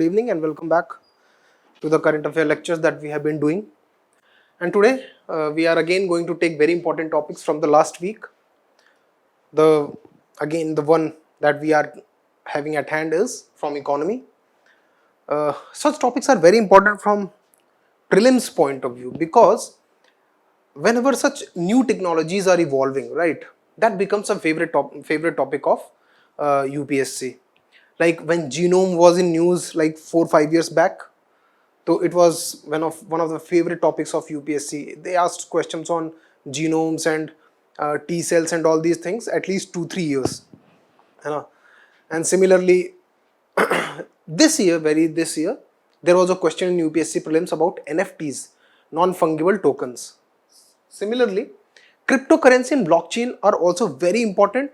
Good evening and welcome back to the current affair lectures that we have been doing. And today we are again going to take very important topics from the last week. The one that we are having at hand is from economy. Such topics are very important from prelims point of view, because whenever such new technologies are evolving, right, that becomes a favorite topic of UPSC. Like when genome was in news like 4-5 years back, so it was one of the favorite topics of UPSC. They asked questions on genomes and T cells and all these things at least 2-3 years. You know? And similarly, this year, there was a question in UPSC prelims about NFTs, non-fungible tokens. Similarly, cryptocurrency and blockchain are also very important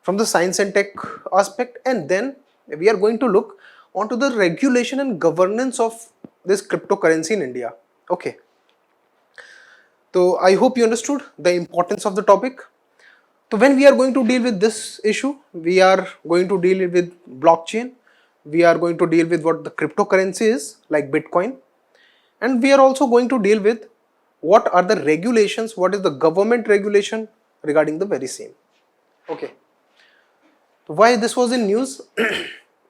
from the science and tech aspect, and then we are going to look onto the regulation and governance of this cryptocurrency in India. Okay. So I hope you understood the importance of the topic. So when we are going to deal with this issue, we are going to deal with blockchain. We are going to deal with what the cryptocurrency is, like Bitcoin. And we are also going to deal with what are the regulations, what is the government regulation regarding the very same. Okay. Why this was in news?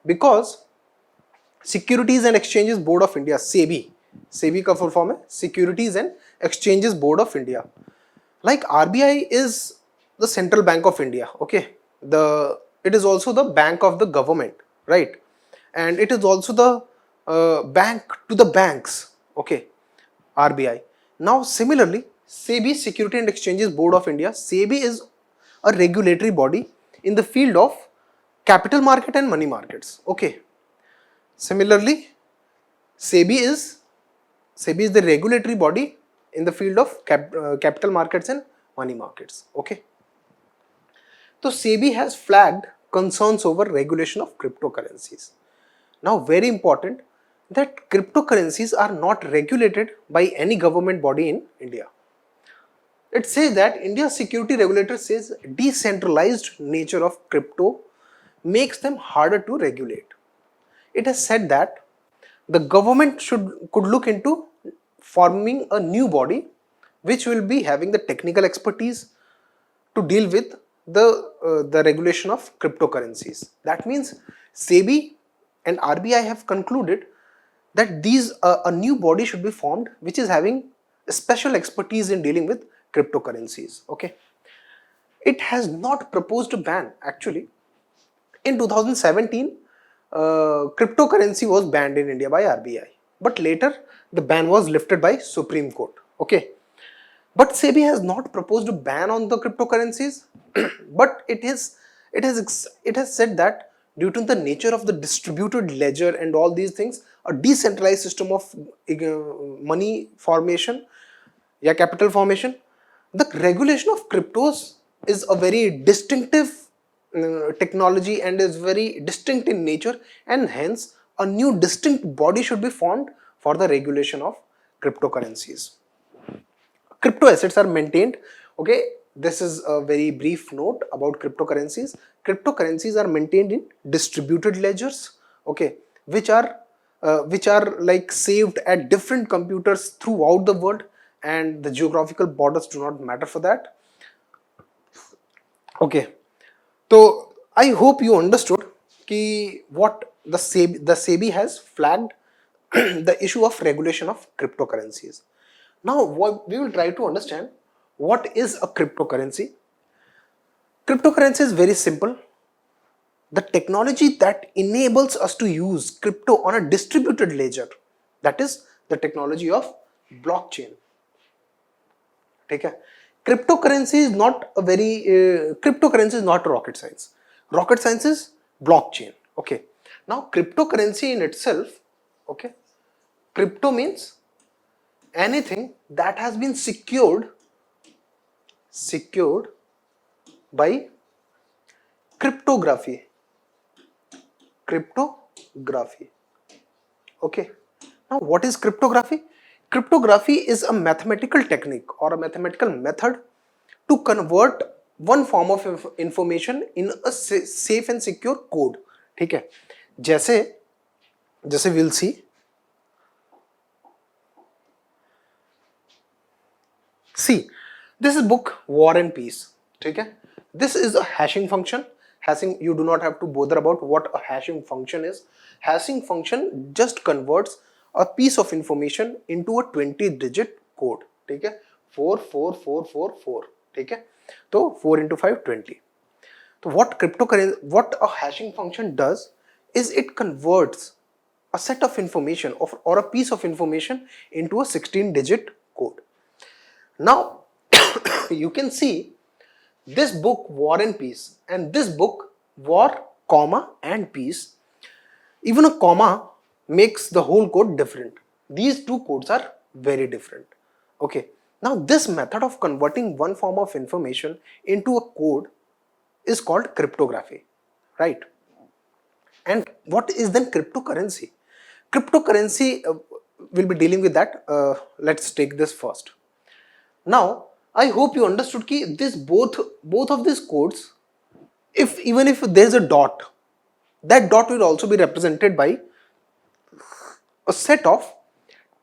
Because Securities and Exchanges Board of India, SEBI का full form है Securities and Exchanges Board of India. Like RBI is the central bank of India. Okay, it is also the bank of the government, right? And it is also the bank to the banks. Okay, RBI. Now similarly, SEBI, Security and Exchanges Board of India, SEBI is a regulatory body in the field of capital market and money markets. Okay. Similarly, SEBI is the regulatory body in the field of capital markets and money markets. Okay. So SEBI has flagged concerns over regulation of cryptocurrencies. Now, very important that cryptocurrencies are not regulated by any government body in India. It says that India's security regulator says decentralized nature of crypto makes them harder to regulate. It has said that the government could look into forming a new body which will be having the technical expertise to deal with the regulation of cryptocurrencies. That means SEBI and RBI have concluded that a new body should be formed which is having special expertise in dealing with cryptocurrencies. Okay, it has not proposed a ban. Actually, in 2017, cryptocurrency was banned in India by RBI, but later the ban was lifted by Supreme Court. Okay, but SEBI has not proposed a ban on the cryptocurrencies, but it has said that due to the nature of the distributed ledger and all these things, a decentralized system of money formation, capital formation, the regulation of cryptos is a very distinctive technology and is very distinct in nature, and hence a new distinct body should be formed for the regulation of cryptocurrencies. Crypto assets are maintained. Okay, this is a very brief note about cryptocurrencies. Cryptocurrencies are maintained in distributed ledgers, okay, which are like saved at different computers throughout the world, and the geographical borders do not matter for that. Okay, so I hope you understood what the SEBI has flagged the issue of regulation of cryptocurrencies. Now we will try to understand what is a cryptocurrency. Cryptocurrency is very simple. The technology that enables us to use crypto on a distributed ledger, that is the technology of blockchain. Okay. Cryptocurrency is not rocket science. Rocket science is blockchain. Okay. Now cryptocurrency in itself, okay, crypto means anything that has been secured by cryptography. Okay. Now what is cryptography? Cryptography is a mathematical technique or a mathematical method to convert one form of information in a safe and secure code. ठीक है, जैसे जैसे we'll see, this is book War and Peace, ठीक है. This is a hashing function. Hashing, you do not have to bother about what a hashing function is. Hashing function just converts a piece of information into a 20-digit code, ठीक है. 44444, ठीक है. तो 4 into 5 20. So what a hashing function does is it converts a set of information or a piece of information into a 16-digit code. Now you can see this book War and Peace and this book War, comma and Peace. Even a comma makes the whole code different. These two codes are very different. Okay. Now this method of converting one form of information into a code is called cryptography, right? And what is then cryptocurrency? Cryptocurrency, we'll be dealing with that. Let's take this first. Now I hope you understood that this both of these codes, even if there is a dot, that dot will also be represented by a set of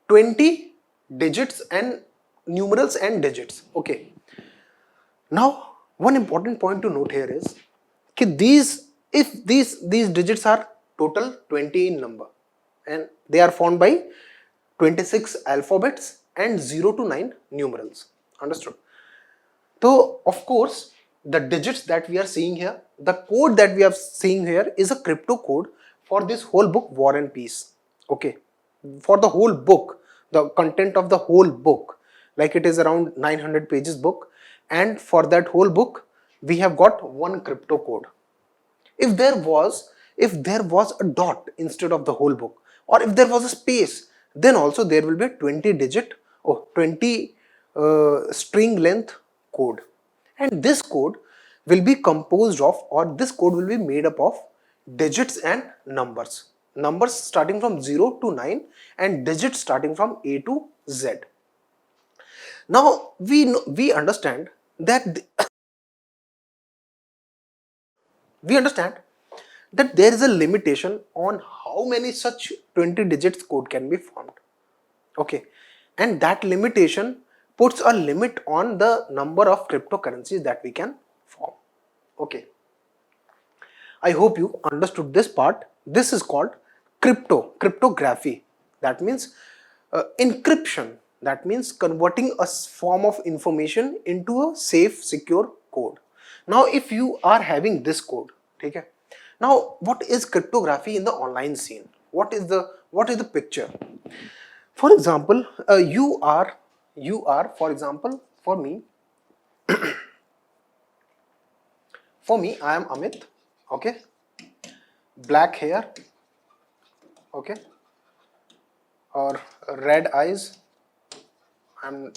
20 digits and numerals and digits. Okay. Now one important point to note here is that if these digits are total 20 in number and they are formed by 26 alphabets and 0 to 9 numerals. Understood? So of course the digits that we are seeing here, the code that we are seeing here is a crypto code for this whole book War and Peace. Okay, for the whole book, the content of the whole book, like it is around 900 pages book, and for that whole book we have got one crypto code. If there was a dot instead of the whole book, or if there was a space, then also there will be a 20 digit or 20 string length code, and this code will be composed of, or this code will be made up of digits and numbers starting from 0 to 9 and digits starting from A to Z. Now we understand that there is a limitation on how many such 20 digits code can be formed. Okay, and that limitation puts a limit on the number of cryptocurrencies that we can form. Okay, I hope you understood this part. This is called cryptography. That means encryption. That means converting a form of information into a safe, secure code. Now if you are having this code, okay, now what is cryptography in the online scene? What is the picture? For example, you are for example, for me I am Amit, okay, black hair, okay, or red eyes. I'm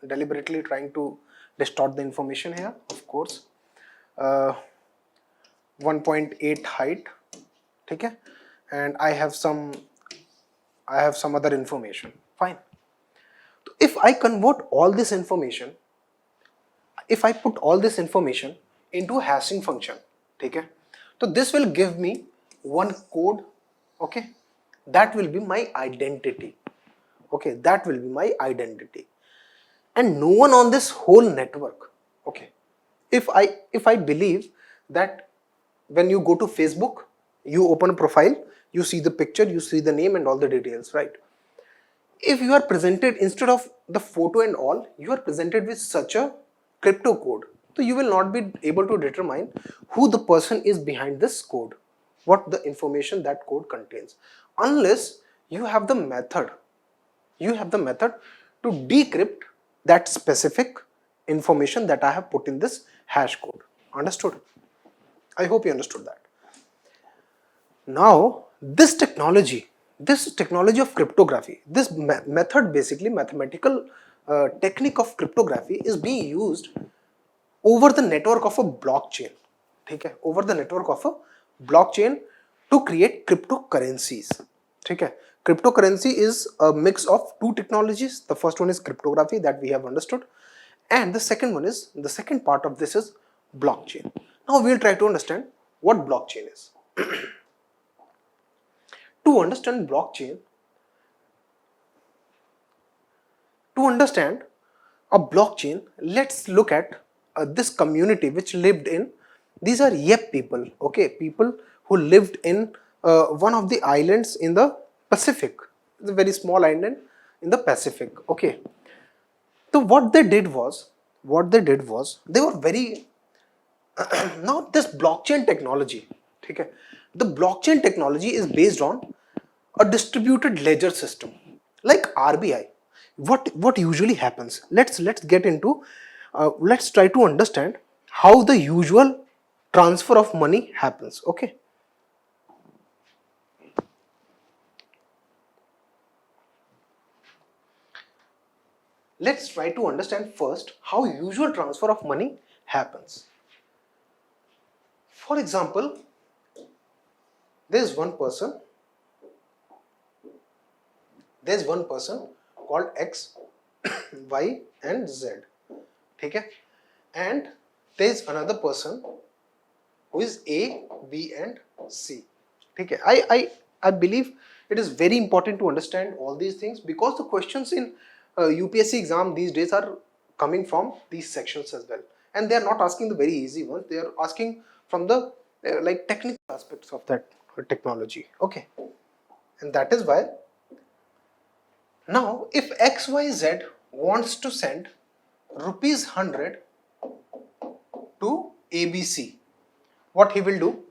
deliberately trying to distort the information here, of course. 1.8 height, okay, and I have some other information. Fine. If I convert all this information, if I put all this information into a hashing function, okay, so this will give me one code, okay, that will be my identity. Okay, that will be my identity, and no one on this whole network. Okay, if I believe that when you go to Facebook, you open a profile, you see the picture, you see the name and all the details, right? If you are presented, instead of the photo and all, you are presented with such a crypto code, so you will not be able to determine who the person is behind this code, what the information that code contains, unless you have the method to decrypt that specific information that I have put in this hash code. Understood? I hope you understood that. Now this technology of cryptography, this method, basically mathematical technique of cryptography, is being used over the network of a blockchain. Okay, over the network of a blockchain to create cryptocurrencies. Okay, cryptocurrency is a mix of two technologies. The first one is cryptography, that we have understood, and the second part of this is blockchain. Now we'll try to understand what blockchain is. To understand blockchain, to understand a blockchain, let's look at this community which lived in, these are Yep people, okay, people who lived in one of the islands in the Pacific. It's a very small island in the Pacific, okay. So what they did was they were very now this blockchain technology, okay, the blockchain technology is based on a distributed ledger system like RBI. What usually happens? Let's get into let's try to understand how the usual transfer of money happens, okay. Let's try to understand first how usual transfer of money happens. For example, there's one person called X, Y and Z, okay, and there's another person who is A, B and C, okay. I believe it is very important to understand all these things because the questions in UPSC exam these days are coming from these sections as well, and they are not asking the very easy ones, they are asking from the like technical aspects of that technology, okay. And that is why now if XYZ wants to send rupees 100 to ABC, what he will do?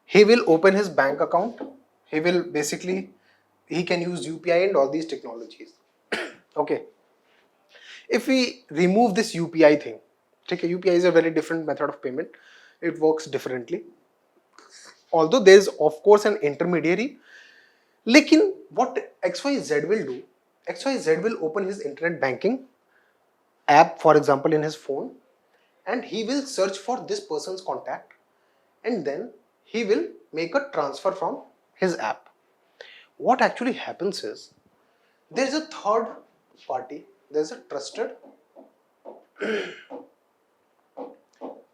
He will open his bank account. He will basically, he can use UPI and all these technologies. Okay. If we remove this UPI thing, okay, UPI is a very different method of payment. It works differently. Although there is of course an intermediary, lekin what XYZ will do, XYZ will open his internet banking app, for example, in his phone, and he will search for this person's contact, and then he will make a transfer from his app. What actually happens is there is a third party, there is a trusted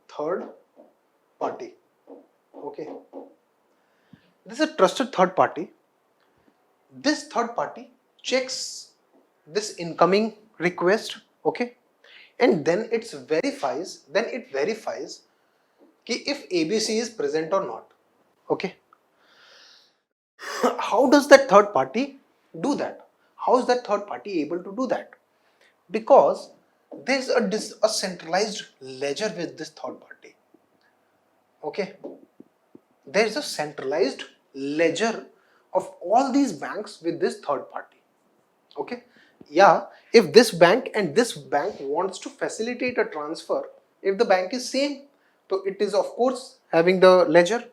third party, okay. This is a trusted third party. This third party checks this incoming request, okay, and then it verifies if ABC is present or not, okay. How does that third party do that? How is that third party able to do that? Because there's a centralized ledger with this third party, okay. There's a centralized ledger of all these banks with this third party, okay. Yeah, if this bank and this bank wants to facilitate a transfer, if the bank is same, so it is of course having the ledger.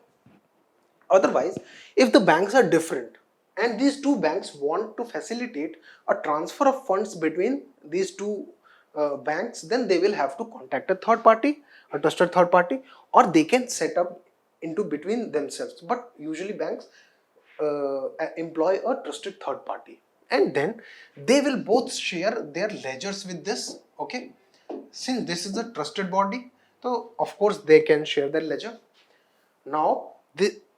Otherwise, if the banks are different and these two banks want to facilitate a transfer of funds between these two banks, then they will have to contact a third party, a trusted third party, or they can set up into between themselves. But usually banks employ a trusted third party, and then they will both share their ledgers with this, okay. Since this is a trusted body, so of course they can share their ledger. Now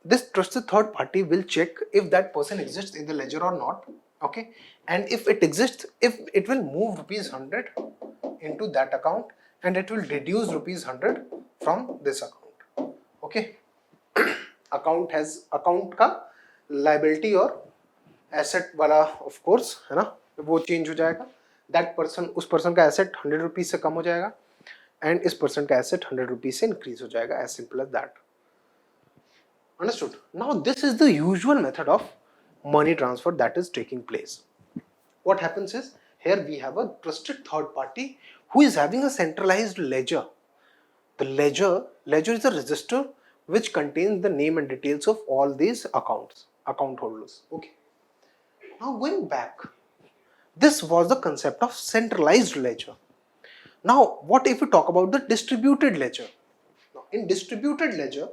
this trusted third party will check if that person exists in the ledger or not, okay, and if it exists, if it will move rupees 100 into that account and it will reduce rupees 100 from this account, okay. account का liability और asset वाला of course है ना, वो change हो जाएगा. That person, उस person का asset 100 rupees से कम हो जाएगा and इस person का asset 100 rupees से increase हो जाएगा. As simple as that. Understood? Now this is the usual method of money transfer that is taking place. What happens is, here we have a trusted third party who is having a centralized ledger. The ledger is a register which contains the name and details of all these account holders. Okay. Now going back, this was the concept of centralized ledger. Now what if we talk about the distributed ledger? Now in distributed ledger,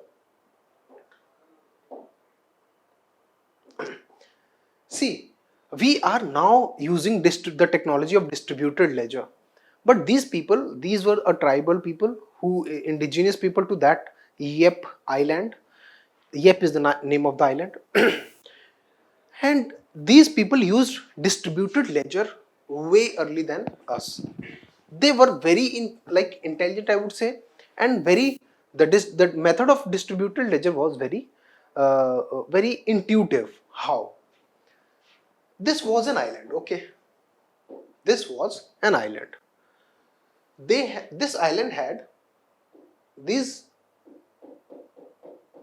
see, we are now using the technology of distributed ledger, but these were a tribal people, who indigenous people to that Yep island. Yep is the name of the island. And these people used distributed ledger way early than us. They were very intelligent, I would say, and very the method of distributed ledger was very intuitive. How? This was an island, okay? This was an island. This island had these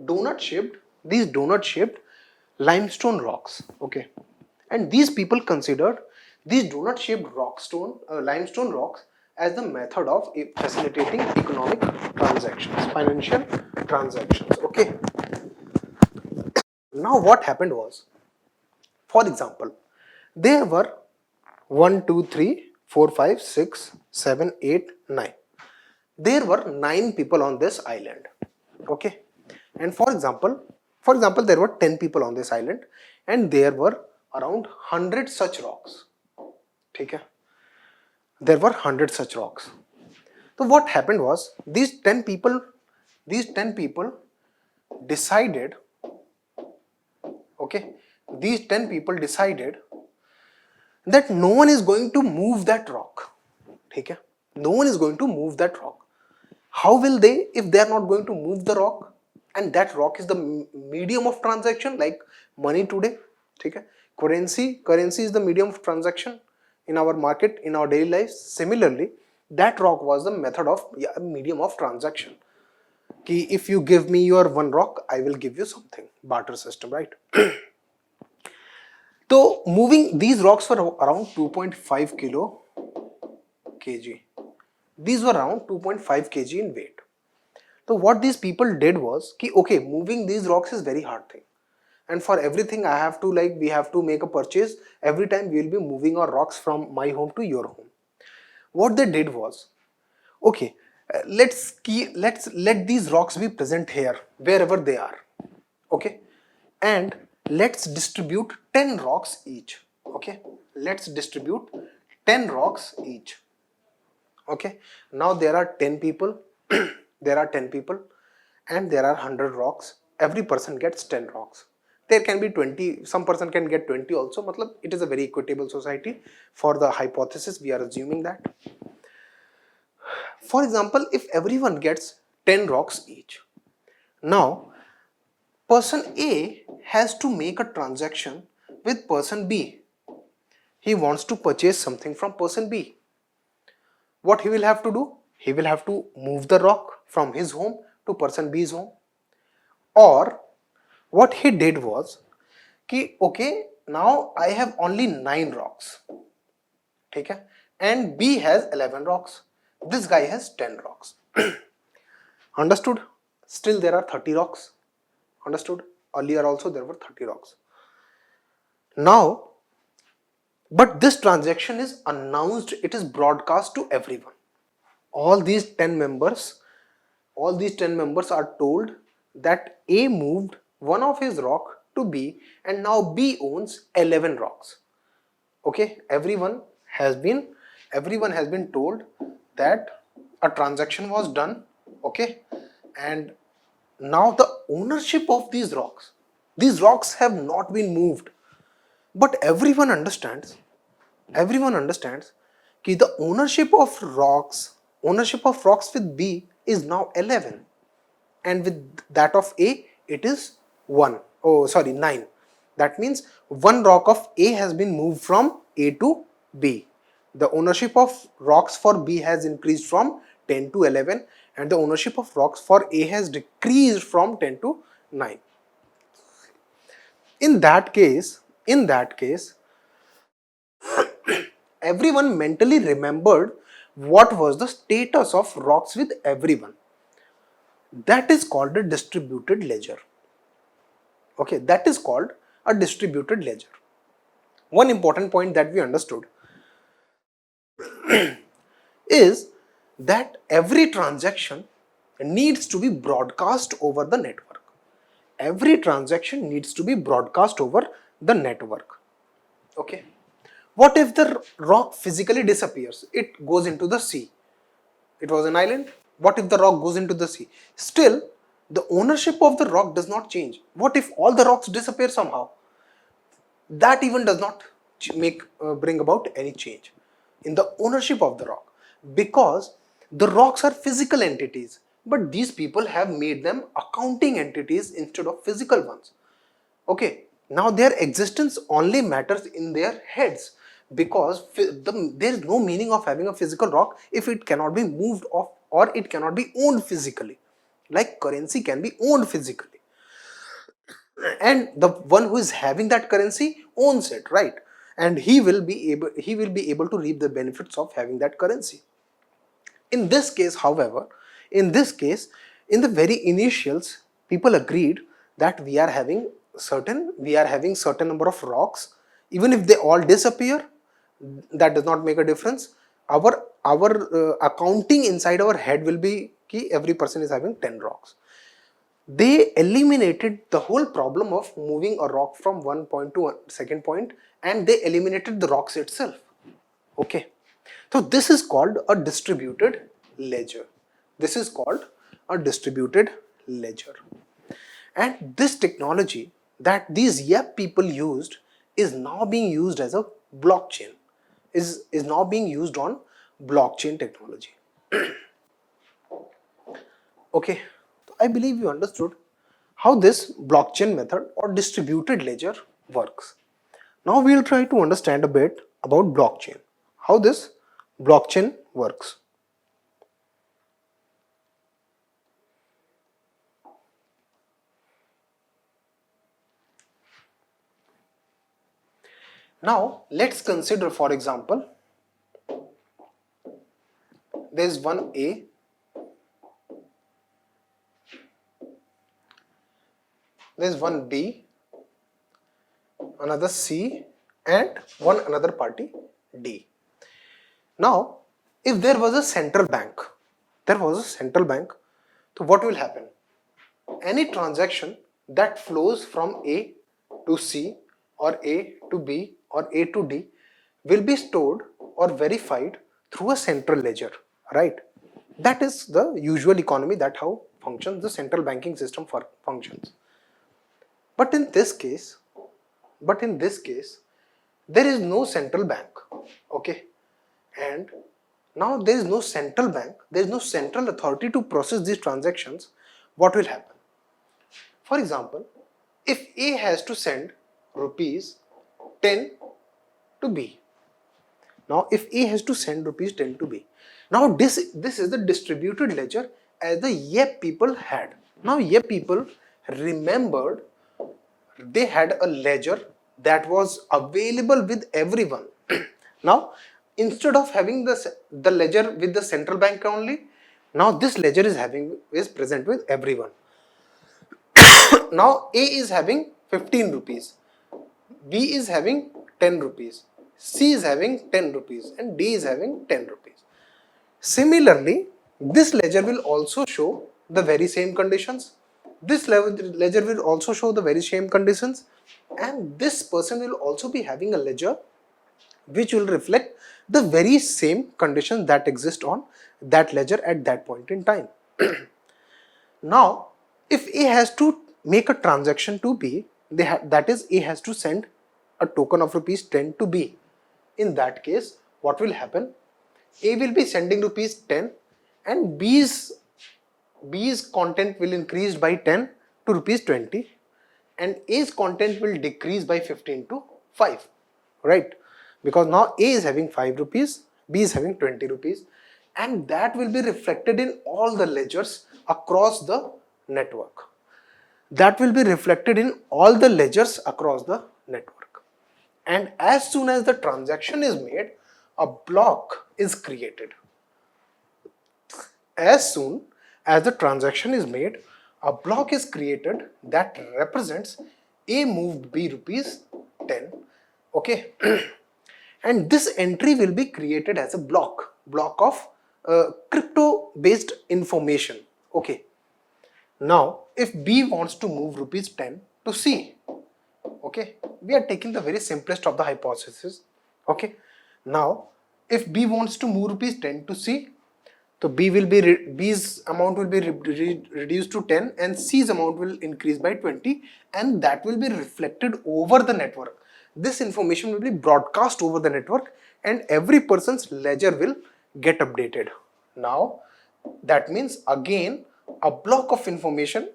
donut shaped limestone rocks, okay? And these people considered these donut shaped limestone rocks as the method of facilitating economic transactions, financial transactions, okay? Now what happened was, for example, there were 1, 2, 3, 4, 5, 6, 7, 8, 9. There were 9 people on this island, okay? And for example, there were 10 people on this island, and there were around 100 such rocks. Okay? There were 100 such rocks. So what happened was, these 10 people decided, okay, these 10 people decided that no one is going to move that rock. Okay? No one is going to move that rock. How will they, if they are not going to move the rock, and that rock is the medium of transaction, like money today? Okay? Currency is the medium of transaction in our market, in our daily lives. Similarly, that rock was the medium of transaction. If you give me your one rock, I will give you something. Barter system, right? So moving these rocks were around 2.5 kg. These were around 2.5 kg in weight. So what these people did was, okay, moving these rocks is very hard thing. And for everything we have to make a purchase. Every time we will be moving our rocks from my home to your home. What they did was, okay, let's let these rocks be present here, wherever they are. Okay, and let's distribute 10 rocks each. Okay, let's distribute 10 rocks each. Okay, now there are 10 people. There are 10 people, and there are 100 rocks. Every person gets 10 rocks. There can be 20, some person can get 20 also. Matlab, it is a very equitable society. For the hypothesis, we are assuming that. For example, if everyone gets 10 rocks each, now person A has to make a transaction with person B. He wants to purchase something from person B. What he will have to do? He will have to move the rock from his home to person B's home. Or what he did was, okay, now I have only 9 rocks. Okay? And B has 11 rocks. This guy has 10 rocks. Understood? Still there are 30 rocks. Understood? Earlier also there were 30 rocks. Now, but this transaction is announced, it is broadcast to everyone. All these 10 members are told that A moved one of his rock to B, and now B owns 11 rocks. Okay, everyone has been told that a transaction was done. Okay, and now the ownership of these rocks have not been moved, but everyone understands कि the ownership of rocks with B is now 11, and with that of A it is 9. That means one rock of A has been moved from A to B. The ownership of rocks for B has increased from 10 to 11, and the ownership of rocks for A has decreased from 10 to 9. In that case, everyone mentally remembered what was the status of rocks with everyone. That is called a distributed ledger. Okay, that is called a distributed ledger. One important point that we understood is that every transaction needs to be broadcast over the network. Every transaction needs to be broadcast over the network. Okay. What if the rock physically disappears? It goes into the sea. It was an island. What if the rock goes into the sea? Still, the ownership of the rock does not change. What if all the rocks disappear somehow? that even does not bring about any change in the ownership of the rock, because the rocks are physical entities, but these people have made them accounting entities instead of physical ones. Okay, now their existence only matters in their heads, because there is no meaning of having a physical rock if it cannot be moved off or it cannot be owned physically. Like currency can be owned physically, and the one who is having that currency owns it, right? And he will be able to reap the benefits of having that currency. In this case, however, in the very initials, people agreed that we are having certain number of rocks. Even if they all disappear, that does not make a difference. Our accounting inside our head will be key. Every person is having 10 rocks. They eliminated the whole problem of moving a rock from one point to a second point, and they eliminated the rocks itself. Okay, so this is called a distributed ledger. This is called a distributed ledger. And this technology that these YEP people used is now being used as a blockchain, is now being used on blockchain technology. Okay, so I believe you understood how this blockchain method or distributed ledger works. Now we'll try to understand a bit about blockchain, how this blockchain works. Now let's consider, for example, there's one A, there's one B, another C, and one another party D. Now, if there was a central bank, so what will happen? Any transaction that flows from A to C or A to B or A to D will be stored or verified through a central ledger, right? That is the usual economy, that how functions the central banking system functions. But in this case, there is no central bank. Okay, and now there is no central bank, there is no central authority to process these transactions. What will happen? For example, if A has to send rupees 10 to B, now if A has to send rupees 10 to B, now this is the distributed ledger as the YEP people had. Now YEP people remembered they had a ledger that was available with everyone. Now instead of having the ledger with the central bank only, now this ledger is present with everyone. Now A is having 15 rupees, B is having 10 rupees, C is having 10 rupees, and D is having 10 rupees. Similarly, this ledger will also show the very same conditions. This ledger will also show the very same conditions, and this person will also be having a ledger which will reflect the very same conditions that exist on that ledger at that point in time. Now, if A has to make a transaction to B, that is, A has to send a token of rupees 10 to B. In that case, what will happen? A will be sending rupees 10, and B's content will increase by 10 to rupees 20, and A's content will decrease by 15 to 5, right? Because now A is having 5 rupees, B is having 20 rupees, and that will be reflected in all the ledgers across the network. That will be reflected in all the ledgers across the network. And as soon as the transaction is made, a block is created. As soon as the transaction is made, a block is created that represents A moved B rupees 10. Okay. And this entry will be created as a block of crypto based information. Okay. Now, if B wants to move rupees 10 to C, okay, we are taking the very simplest of the hypothesis. Okay. Now, if B wants to move rupees 10 to C, so B's amount will be reduced to 10, and C's amount will increase by 20, and that will be reflected over the network. this information will be broadcast over the network and every person's ledger will get updated. Now that means again a block of information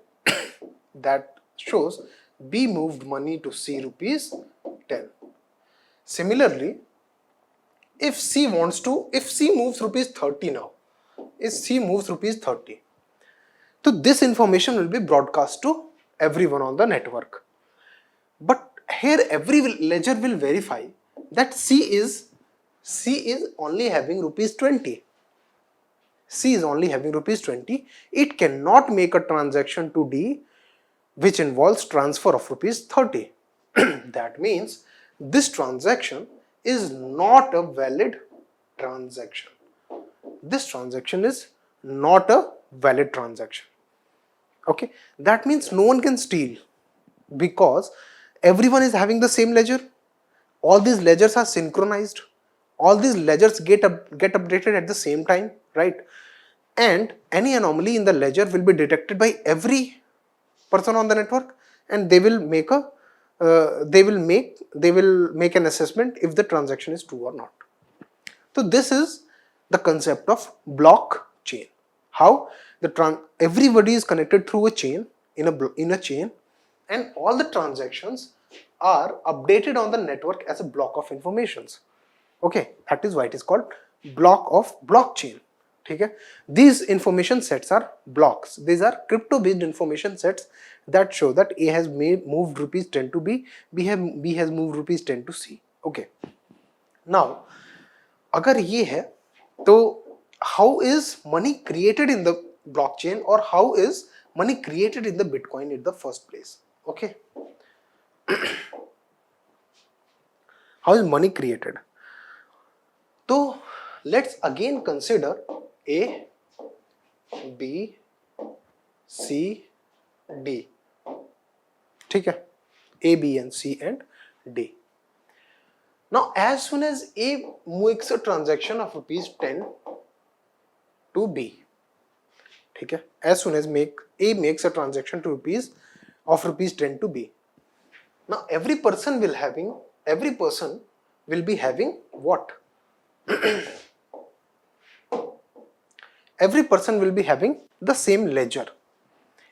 that shows B moved money to C rupees 10. Similarly, if C moves rupees 30 now, if C moves rupees 30, so this information will be broadcast to everyone on the network. But here every ledger will verify that C is only having rupees 20. C is only having rupees 20. It cannot make a transaction to D which involves transfer of rupees 30. That means this transaction is not a valid transaction. This transaction is not a valid transaction. Okay, that means no one can steal because everyone is having the same ledger. All these ledgers are synchronized. All these ledgers get updated at the same time, right? And any anomaly in the ledger will be detected by every person on the network, and they will make an assessment if the transaction is true or not. So this is the concept of blockchain. How everybody is connected through a chain in a chain, and all the transactions are updated on the network as a block of informations. Okay, that is why it is called blockchain. Okay, these information sets are blocks. These are crypto based information sets that show that A has moved rupees 10 to B, B has moved rupees 10 to C. Okay, now अगर ये है तो how is money created in the blockchain, or how is money created in the Bitcoin in the first place? Okay, how is money created? So let's again consider A, B, C, D. ठीक है, A, B and C and D. Now as soon as A makes a transaction of rupees 10 to B, ठीक है, as soon as A makes a transaction to rupees 10 to B, now every person will be having what? Every person will be having the same ledger,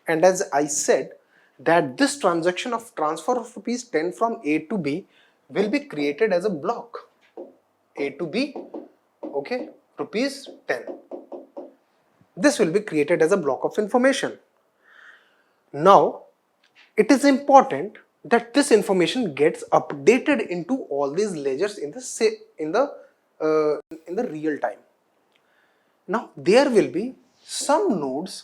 and as I said that this transaction of transfer of rupees 10 from A to B will be created as a block. A to B, okay, rupees 10. This will be created as a block of information. Now it is important that this information gets updated into all these ledgers in the real time. Now there will be some nodes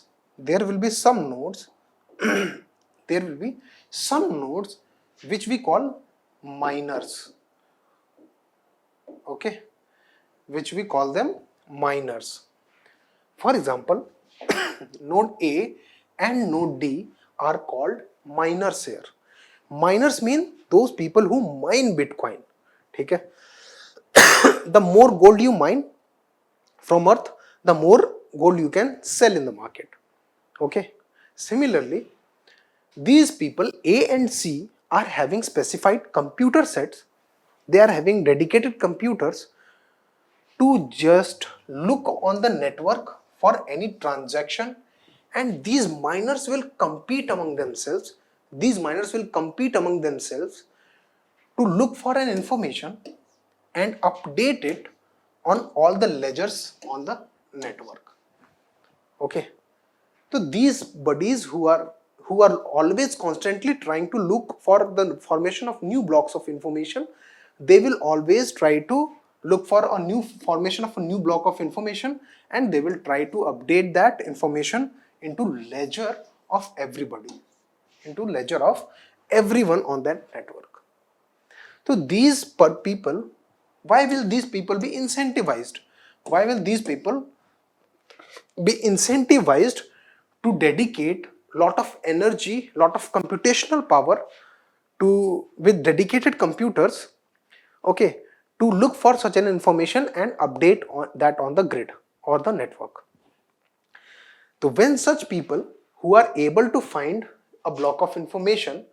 which we call miners. Okay, which we call them miners. For example, node A and node D are called miners here. Miners mean those people who mine Bitcoin. ठीक है? The more gold you mine from earth, the more gold you can sell in the market. Okay. Similarly, these people A and C are having specified computer sets. They are having dedicated computers to just look on the network for any transaction, and these miners will compete among themselves. To look for an information and update it on all the ledgers on the network. Okay, so these buddies who are always constantly trying to look for the formation of new blocks of information, they will always try to look for a new formation of a new block of information, and they will try to update that information into ledger of everybody, into ledger of everyone on that network. So these people, why will these people be incentivized? Why will these people be incentivized to dedicate lot of energy, lot of computational power with dedicated computers, okay, to look for such an information and update that on the grid or the network? So when such people who are able to find a block of information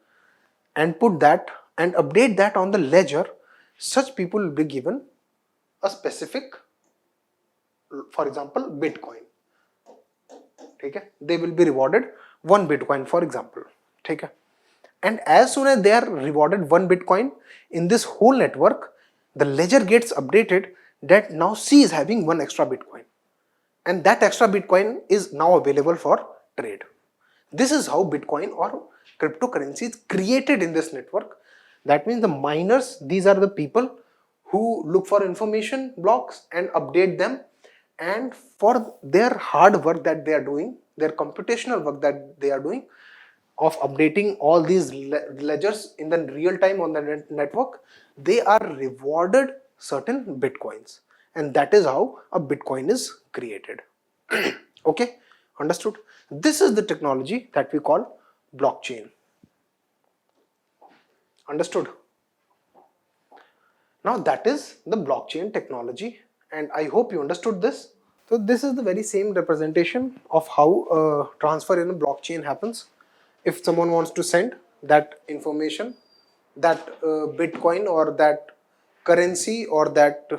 and put that and update that on the ledger, such people will be given a specific, for example, Bitcoin. Okay? They will be rewarded 1 Bitcoin, for example. Okay? And as soon as they are rewarded 1 Bitcoin in this whole network, the ledger gets updated that now C is having 1 extra Bitcoin, and that extra Bitcoin is now available for trade. This is how Bitcoin or cryptocurrency is created in this network. That means the miners, these are the people who look for information blocks and update them, and for their hard work that they are doing, their computational work that they are doing of updating all these ledgers in the real time on the network, they are rewarded certain Bitcoins, and that is how a Bitcoin is created. Okay, understood? This is the technology that we call blockchain. Understood? Now that is the blockchain technology, and I hope you understood this. So this is the very same representation of how transfer in a blockchain happens. If someone wants to send that information, that Bitcoin or that currency or that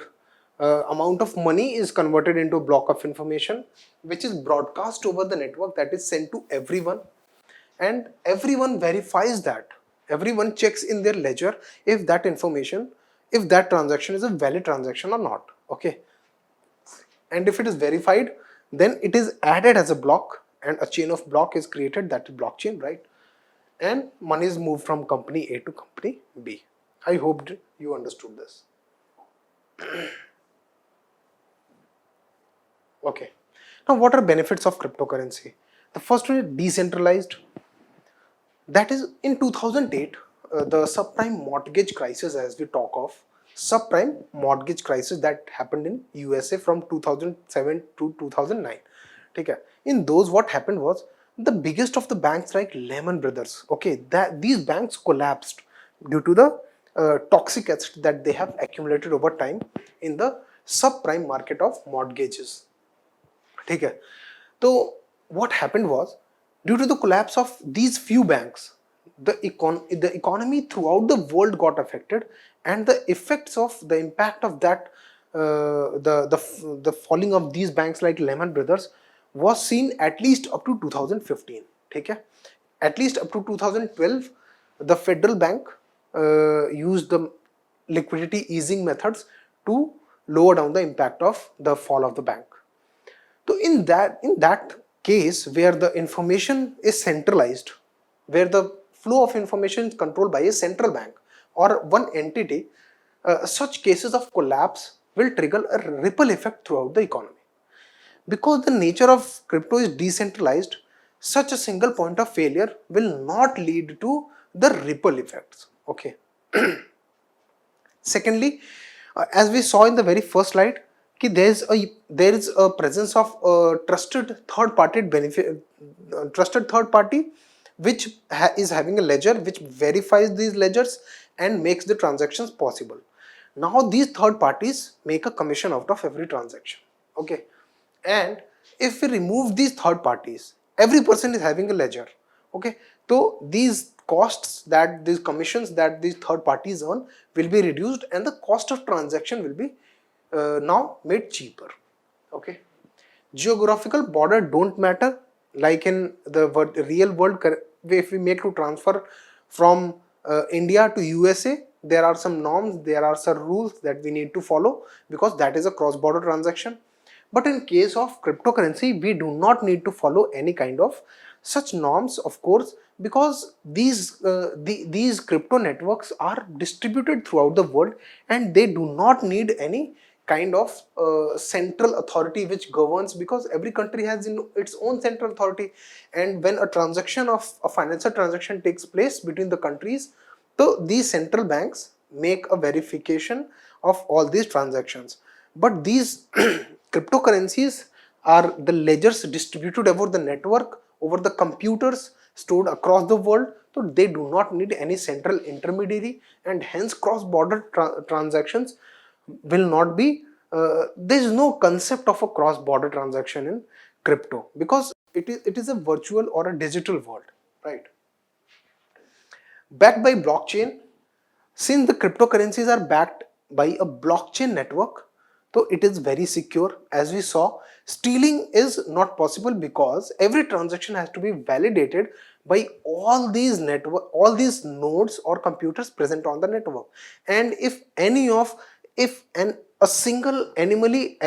amount of money is converted into a block of information, which is broadcast over the network, that is sent to everyone, and everyone verifies that. Everyone checks in their ledger if that information, if that transaction is a valid transaction or not. Okay, and if it is verified, then it is added as a block, and a chain of block is created, that is blockchain, right? And money is moved from company A to company B. I hope you understood this. Okay, now what are benefits of cryptocurrency? The first one is decentralized. That is, in 2008, the subprime mortgage crisis, as we talk of, subprime mortgage crisis that happened in USA from 2007 to 2009. Okay, in those, what happened was, the biggest of the banks like Lehman Brothers, okay, that these banks collapsed due to the toxic assets that they have accumulated over time in the subprime market of mortgages. Okay, so what happened was, due to the collapse of these few banks, the economy throughout the world got affected, and the effects of the impact of that, the falling of these banks like Lehman Brothers was seen at least up to 2015. Okay, at least up to 2012, the federal bank used the liquidity easing methods to lower down the impact of the fall of the bank. So in that case, where the information is centralized, where the flow of information is controlled by a central bank or one entity, such cases of collapse will trigger a ripple effect throughout the economy. Because the nature of crypto is decentralized, such a single point of failure will not lead to the ripple effects. Okay. Secondly, as we saw in the very first slide, there is a presence of a trusted third party which is having a ledger which verifies these ledgers and makes the transactions possible. Now these third parties make a commission out of every transaction. Okay, and if we remove these third parties, every person is having a ledger. Okay, so these costs, that these commissions that these third parties earn, will be reduced, and the cost of transaction will be now made cheaper. Okay, geographical border don't matter, like in the real world. If we make to transfer from India to USA, there are some norms, there are some rules that we need to follow, because that is a cross-border transaction. But in case of cryptocurrency, we do not need to follow any kind of such norms, of course, because these crypto networks are distributed throughout the world, and they do not need any kind of central authority which governs, because every country has its own central authority. And when a transaction of a financial transaction takes place between the countries, so these central banks make a verification of all these transactions. But these cryptocurrencies are the ledgers distributed over the network, over the computers stored across the world, so they do not need any central intermediary, and hence cross-border transactions will not be, there is no concept of a cross-border transaction in crypto, because it is a virtual or a digital world, right? Backed by blockchain, Since the cryptocurrencies are backed by a blockchain network, so it is very secure. As we saw, stealing is not possible because every transaction has to be validated by all these nodes or computers present on the network. And if a single anomaly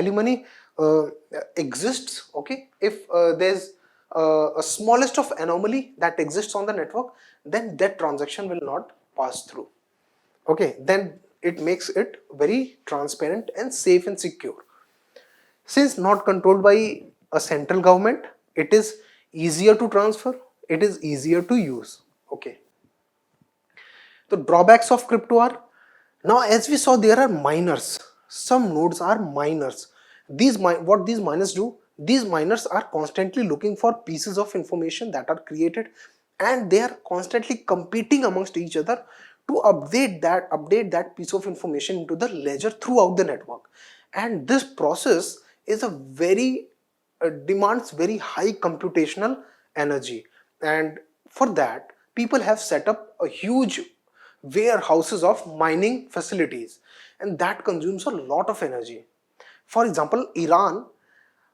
exists, okay, if there's a smallest of anomaly that exists on the network, then that transaction will not pass through. Okay, then it makes it very transparent and safe and secure. Since not controlled by a central government, it is easier to transfer, it is easier to use. Okay, the drawbacks of crypto are, now as we saw, there are miners. Some nodes are miners. What these miners do, these miners are constantly looking for pieces of information that are created, and they are constantly competing amongst each other to update that piece of information into the ledger throughout the network. And this process is a very demands very high computational energy, and for that people have set up a huge warehouses of mining facilities, and that consumes a lot of energy. For example, Iran,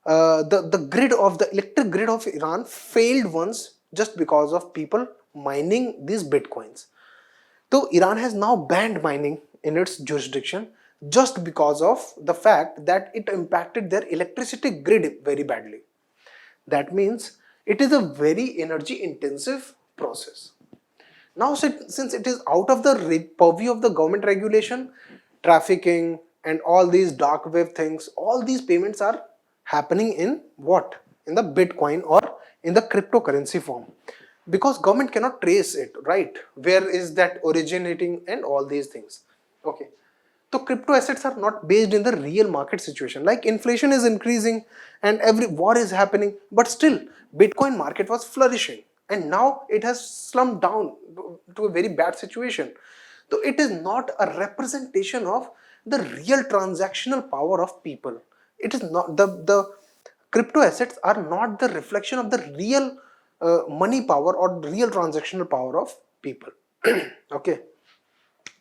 the electric grid of Iran failed once just because of people mining these bitcoins. So Iran has now banned mining in its jurisdiction just because of the fact that it impacted their electricity grid very badly. That means it is a very energy intensive process. Now, since it is out of the purview of the government regulation, trafficking and all these dark web things, all these payments are happening in what? In the Bitcoin or in the cryptocurrency form. Because government cannot trace it, right? Where is that originating and all these things. Okay. So crypto assets are not based in the real market situation. Like inflation is increasing and every war is happening, but still Bitcoin market was flourishing, and now it has slumped down to a very bad situation. So it is not a representation of the real transactional power of people. It is not the crypto assets are not the reflection of the real money power or real transactional power of people. Okay,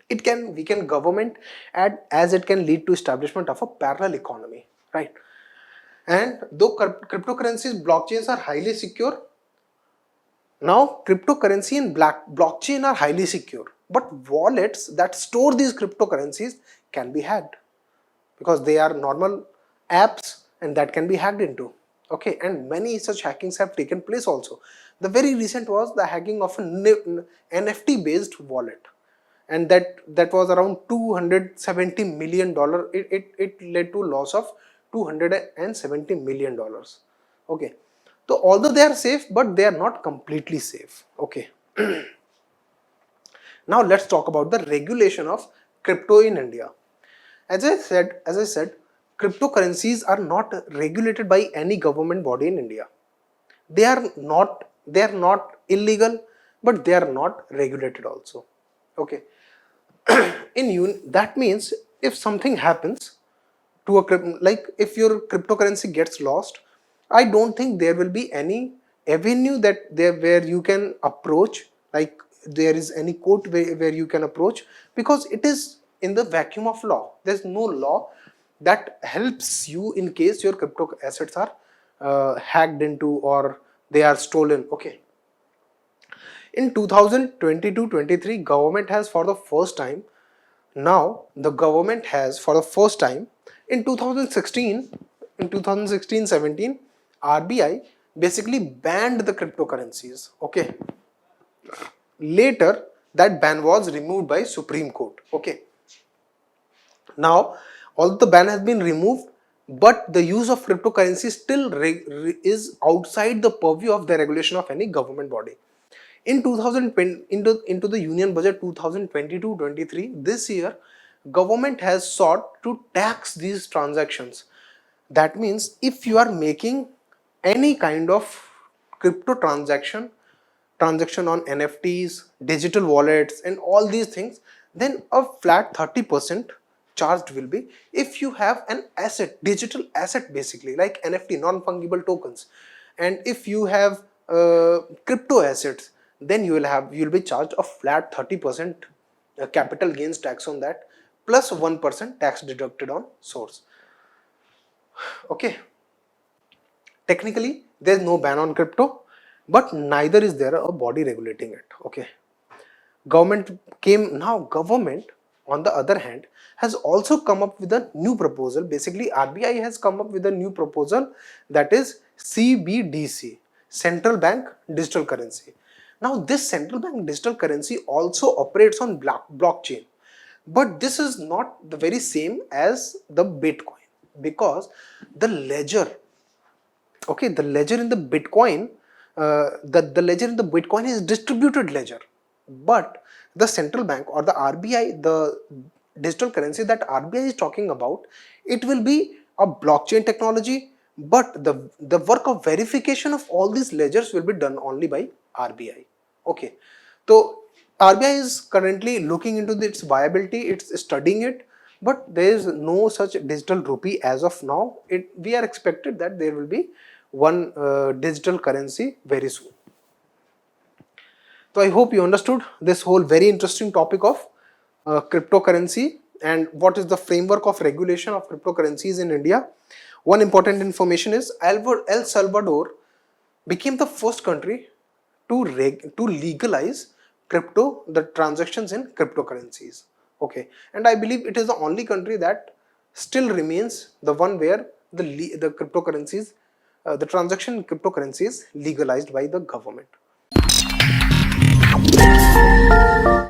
it can weaken government and as it can lead to establishment of a parallel economy, right? And though cryptocurrencies blockchains are highly secure, now cryptocurrency and blockchain are highly secure, but wallets that store these cryptocurrencies can be hacked because they are normal apps and that can be hacked into. Okay, and many such hackings have taken place also. The very recent was the hacking of an NFT based wallet, and that was around $270 million. It led to loss of $270 million. Okay, so although they are safe, but they are not completely safe. Okay. Now let's talk about the regulation of crypto in India. As I said, cryptocurrencies are not regulated by any government body in India. They are not illegal, but they are not regulated also. Okay. That means if something happens to like if your cryptocurrency gets lost, I don't think there will be any avenue that there where you can approach, like there is any court where you can approach, because it is in the vacuum of law. There's no law that helps you in case your crypto assets are hacked into or they are stolen. Okay, in 2022-23 government has for the first time, now the government has for the first time in 2016, in 2016-17, RBI basically banned the cryptocurrencies. Okay, later that ban was removed by Supreme Court. Okay, now although the ban has been removed, but the use of cryptocurrency still is outside the purview of the regulation of any government body. In 2020, into the union budget 2022-23, this year government has sought to tax these transactions. That means if you are making any kind of crypto transaction on NFTs, digital wallets and all these things, then a flat 30% charged will be. If you have an asset, digital asset basically like NFT, non-fungible tokens, and if you have crypto assets, then you'll be charged a flat 30% capital gains tax on that, plus 1% tax deducted on source. Okay, technically there is no ban on crypto, but neither is there a body regulating it. Okay, government on the other hand has also come up with a new proposal. Basically RBI has come up with a new proposal, that is CBDC, central bank digital currency. Now this central bank digital currency also operates on blockchain, but this is not the very same as the Bitcoin, because the ledger, okay, the ledger in the Bitcoin, the ledger in the Bitcoin is distributed ledger, but the central bank or the RBI, the digital currency that RBI is talking about, it will be a blockchain technology, but the work of verification of all these ledgers will be done only by RBI. Okay, so RBI is currently looking into its viability, it's studying it, but there is no such digital rupee as of now. We are expected that there will be one digital currency very soon. So I hope you understood this whole very interesting topic of cryptocurrency and what is the framework of regulation of cryptocurrencies in India. One important information is El Salvador became the first country to legalize the transactions in cryptocurrencies. Okay, and I believe it is the only country that still remains the one where the cryptocurrencies, the transaction in cryptocurrency is legalized by the government.